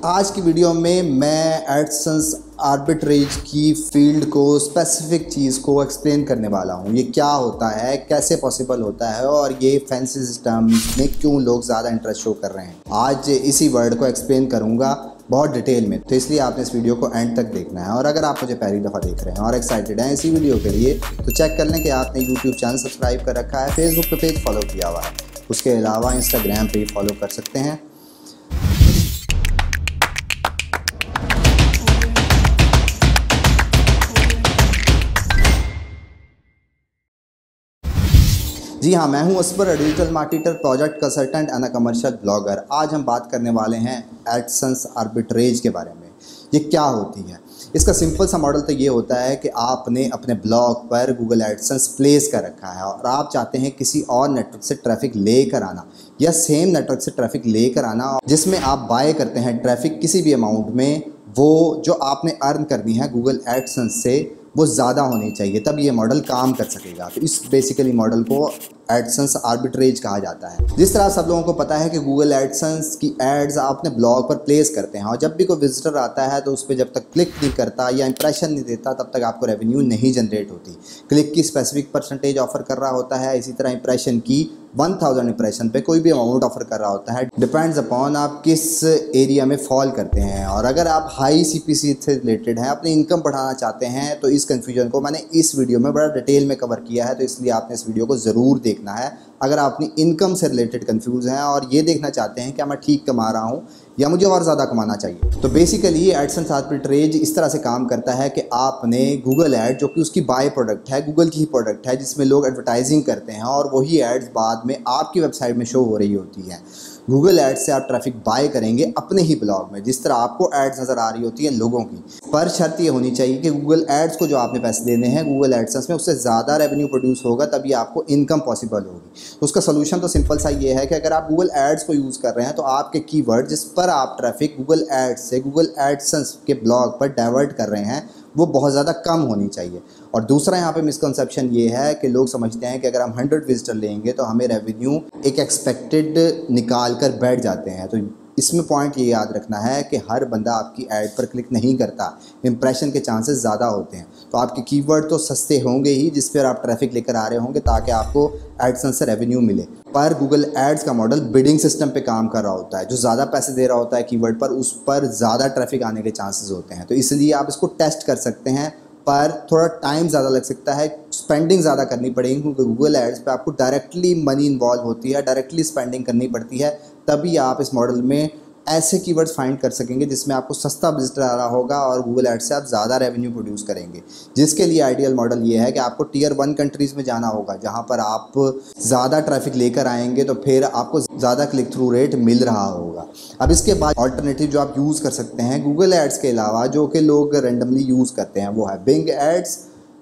आज की वीडियो में मैं एडसेंस आर्बिट्रेज की फील्ड को स्पेसिफिक चीज़ को एक्सप्लेन करने वाला हूँ। ये क्या होता है, कैसे पॉसिबल होता है और ये फैंसी सिस्टम में क्यों लोग ज़्यादा इंटरेस्ट शो कर रहे हैं। आज इसी वर्ड को एक्सप्लेन करूँगा बहुत डिटेल में, तो इसलिए आपने इस वीडियो को एंड तक देखना है। और अगर आप मुझे पहली दफ़ा देख रहे हैं और एक्साइटेड हैं इसी वीडियो के लिए, तो चेक कर लें कि आपने यूट्यूब चैनल सब्सक्राइब कर रखा है, फेसबुक पे पेज फॉलो किया हुआ है, उसके अलावा इंस्टाग्राम पे फॉलो कर सकते हैं। जी हाँ, मैं हूँ Asbar, digital marketer, project consultant and commercial blogger. आज हम बात करने वाले हैं एडसेंस आर्बिट्रेज के बारे में। ये क्या होती है? इसका सिंपल सा मॉडल तो ये होता है कि आपने अपने ब्लॉग पर गूगल एडसेंस प्लेस कर रखा है और आप चाहते हैं किसी और नेटवर्क से ट्रैफिक लेकर आना या सेम नेटवर्क से ट्रैफिक लेकर आना, जिसमें आप बाय करते हैं ट्रैफिक किसी भी अमाउंट में। वो जो आपने अर्न करनी है गूगल एडसेंस से वो ज़्यादा होनी चाहिए, तब ये मॉडल काम कर सकेगा। तो इस बेसिकली मॉडल को एडसेंस आर्बिट्रेज कहा जाता है। जिस तरह सब लोगों को पता है कि गूगल एडसेंस की एड्स आप अपने ब्लॉग पर प्लेस करते हैं और जब भी कोई विजिटर आता है तो उस पर जब तक क्लिक नहीं करता या इंप्रेशन नहीं देता तब तक आपको रेवेन्यू नहीं जनरेट होती। क्लिक की स्पेसिफिक परसेंटेज ऑफर कर रहा होता है, इसी तरह इंप्रेशन की 1000 इंप्रेशन पे कोई भी अमाउंट ऑफर कर रहा होता है। डिपेंड्स अपॉन आप किस एरिया में फॉल करते हैं। और अगर आप हाई सीपीसी से रिलेटेड हैं, अपनी इनकम बढ़ाना चाहते हैं, तो इस कन्फ्यूजन को मैंने इस वीडियो में बड़ा डिटेल में कवर किया है, तो इसलिए आपने इस वीडियो को ज़रूर देखना है। अगर आप अपनी इनकम से रिलेटेड कंफ्यूज हैं और ये देखना चाहते हैं कि मैं ठीक कमा रहा हूँ या मुझे और ज़्यादा कमाना चाहिए, तो बेसिकली एडसेंस आर्बिट्रेज इस तरह से काम करता है कि आपने गूगल ऐड, जो कि उसकी बाय प्रोडक्ट है, गूगल की ही प्रोडक्ट है, जिसमें लोग एडवर्टाइजिंग करते हैं और वही एड्स बाद में आपकी वेबसाइट में शो हो रही होती हैं। गूगल एड्स से आप ट्रैफिक बाय करेंगे अपने ही ब्लॉग में, जिस तरह आपको एड्स नज़र आ रही होती है लोगों की। पर शर्त ये होनी चाहिए कि गूगल एड्स को जो आपने पैसे देने हैं गूगल एडसेंस में, उससे ज़्यादा रेवेन्यू प्रोड्यूस होगा, तभी आपको इनकम पॉसिबल होगी। तो उसका सोल्यूशन तो सिंपल सा ये है कि अगर आप गूगल एड्स को यूज़ कर रहे हैं तो आपके कीवर्ड जिस पर आप ट्रैफिक गूगल एड्स से गूगल एडसेंस के ब्लॉग पर डाइवर्ट कर रहे हैं वो बहुत ज़्यादा कम होनी चाहिए। और दूसरा यहाँ पे मिसकंसेप्शन ये है कि लोग समझते हैं कि अगर हम 100 विजिटर लेंगे तो हमें रेवेन्यू एक एक्सपेक्टेड निकाल कर बैठ जाते हैं। तो इसमें पॉइंट ये याद रखना है कि हर बंदा आपकी ऐड पर क्लिक नहीं करता, इंप्रेशन के चांसेस ज़्यादा होते हैं। तो आपके कीवर्ड तो सस्ते होंगे ही जिस पर आप ट्रैफिक लेकर आ रहे होंगे ताकि आपको एडसेंस से रेवेन्यू मिले। पर गूगल एड्स का मॉडल बिडिंग सिस्टम पे काम कर रहा होता है। जो ज़्यादा पैसे दे रहा होता है कीवर्ड पर, उस पर ज़्यादा ट्रैफिक आने के चांसेस होते हैं। तो इसलिए आप इसको टेस्ट कर सकते हैं, पर थोड़ा टाइम ज़्यादा लग सकता है, स्पेंडिंग ज़्यादा करनी पड़ेगी, क्योंकि गूगल एड्स पे आपको डायरेक्टली मनी इन्वॉल्व होती है, डायरेक्टली स्पेंडिंग करनी पड़ती है। तभी आप इस मॉडल में ऐसे कीवर्ड्स फाइंड कर सकेंगे जिसमें आपको सस्ता विजिटर आ रहा होगा और गूगल एड्स से आप ज़्यादा रेवेन्यू प्रोड्यूस करेंगे। जिसके लिए आइडियल मॉडल ये है कि आपको टियर 1 कंट्रीज़ में जाना होगा, जहाँ पर आप ज़्यादा ट्रैफिक लेकर आएंगे तो फिर आपको ज़्यादा क्लिक थ्रू रेट मिल रहा होगा। अब इसके बाद ऑल्टरनेटिव जो आप यूज़ कर सकते हैं गूगल एड्स के अलावा, जो कि लोग रेंडमली यूज़ करते हैं, वो है बिंग एड्स,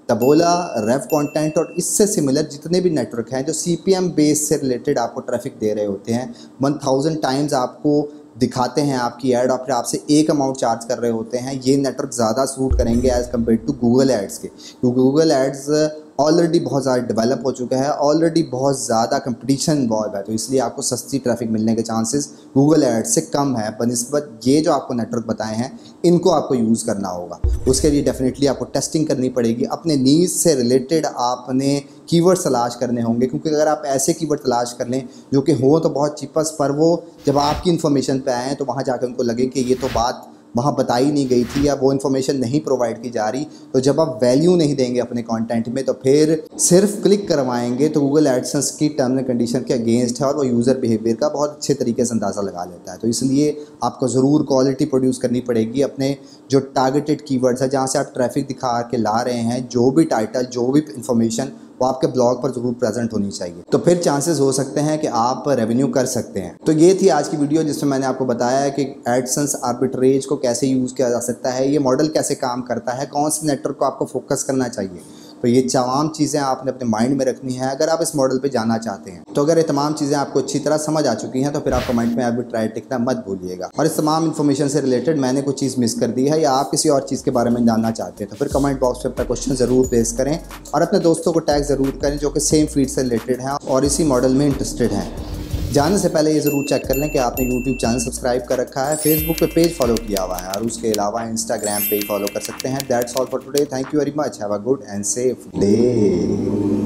टबोला, रेव कंटेंट और इससे सिमिलर जितने भी नेटवर्क हैं जो CPM बेस से रिलेटेड आपको ट्रैफिक दे रहे होते हैं। 1000 टाइम्स आपको दिखाते हैं आपकी ऐड और फिर आपसे एक अमाउंट चार्ज कर रहे होते हैं। ये नेटवर्क ज़्यादा सूट करेंगे as compared to Google ads के, क्योंकि गूगल एड्स ऑलरेडी बहुत ज़्यादा डेवलप हो चुका है, ऑलरेडी बहुत ज़्यादा कंपटीशन इन्वॉल्व है। तो इसलिए आपको सस्ती ट्रैफिक मिलने के चांसेस गूगल एड्स से कम है बनिस्बत ये जो आपको नेटवर्क बताए हैं इनको आपको यूज़ करना होगा। उसके लिए डेफिनेटली आपको टेस्टिंग करनी पड़ेगी, अपने नीड से रिलेटेड आपने कीवर्ड तलाश करने होंगे। क्योंकि अगर आप ऐसे कीवर्ड तलाश कर लें जो कि हो तो बहुत चीपस, पर वो जब आपकी इन्फॉर्मेशन पे आएँ तो वहाँ जाकर उनको लगे कि ये तो बात वहाँ बताई नहीं गई थी या वो इन्फॉर्मेशन नहीं प्रोवाइड की जा रही, तो जब आप वैल्यू नहीं देंगे अपने कंटेंट में तो फिर सिर्फ क्लिक करवाएंगे तो गूगल एडसेंस की टर्म एंड कंडीशन के अगेंस्ट है और वो यूज़र बिहेवियर का बहुत अच्छे तरीके से अंदाज़ा लगा लेता है। तो इसलिए आपको ज़रूर क्वालिटी प्रोड्यूस करनी पड़ेगी। अपने जो टारगेटेड कीवर्ड्स है, जहाँ से आप ट्रैफिक दिखा के ला रहे हैं, जो भी टाइटल, जो भी इन्फॉर्मेशन, वो आपके ब्लॉग पर ज़रूर प्रेजेंट होनी चाहिए। तो फिर चांसेस हो सकते हैं कि आप रेवेन्यू कर सकते हैं। तो ये थी आज की वीडियो जिसमें मैंने आपको बताया है कि एडसेंस आर्बिट्रेज को कैसे यूज़ किया जा सकता है, ये मॉडल कैसे काम करता है, कौन से नेटवर्क को आपको फोकस करना चाहिए। तो ये तमाम चीज़ें आपने अपने माइंड में रखनी है अगर आप इस मॉडल पे जाना चाहते हैं। तो अगर ये तमाम चीज़ें आपको अच्छी तरह समझ आ चुकी हैं तो फिर आप कमेंट में आर्बिट्रेज लिखना मत भूलिएगा। और इस तमाम इन्फॉर्मेशन से रिलेटेड मैंने कुछ चीज़ मिस कर दी है या आप किसी और चीज़ के बारे में जानना चाहते हैं तो फिर कमेंट बॉक्स में अपना क्वेश्चन ज़रूर प्लेस करें और अपने दोस्तों को टैग ज़रूर करें जो कि सेम फील्ड से रिलेटेड हैं और इसी मॉडल में इंटरेस्टेड हैं। जाने से पहले ये ज़रूर चेक कर लें कि आपने यूट्यूब चैनल सब्सक्राइब कर रखा है, फेसबुक पे पेज फॉलो किया हुआ है और उसके अलावा इंस्टाग्राम पे फॉलो कर सकते हैं। That's all for today. Thank you very much. Have a good and safe day.